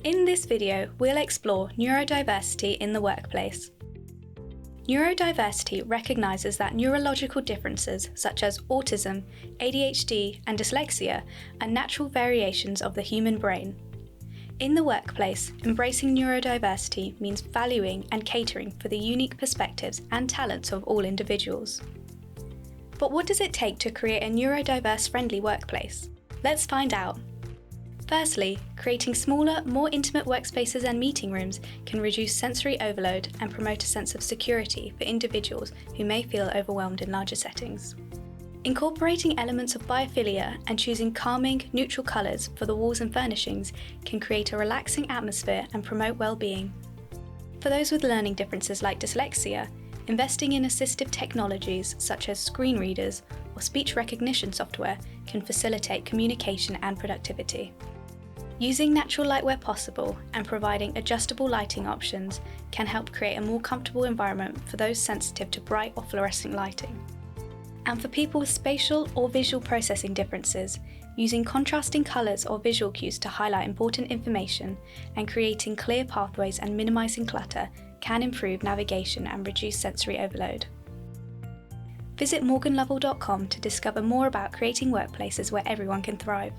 In this video, we'll explore neurodiversity in the workplace. Neurodiversity recognises that neurological differences such as autism, ADHD, and dyslexia are natural variations of the human brain. In the workplace, embracing neurodiversity means valuing and catering for the unique perspectives and talents of all individuals. But what does it take to create a neurodiverse-friendly workplace? Let's find out. Firstly, creating smaller, more intimate workspaces and meeting rooms can reduce sensory overload and promote a sense of security for individuals who may feel overwhelmed in larger settings. Incorporating elements of biophilia and choosing calming, neutral colours for the walls and furnishings can create a relaxing atmosphere and promote well-being. For those with learning differences like dyslexia, investing in assistive technologies such as screen readers or speech recognition software can facilitate communication and productivity. Using natural light where possible and providing adjustable lighting options can help create a more comfortable environment for those sensitive to bright or fluorescent lighting. And for people with spatial or visual processing differences, using contrasting colours or visual cues to highlight important information and creating clear pathways and minimising clutter can improve navigation and reduce sensory overload. Visit morganlovell.com to discover more about creating workplaces where everyone can thrive.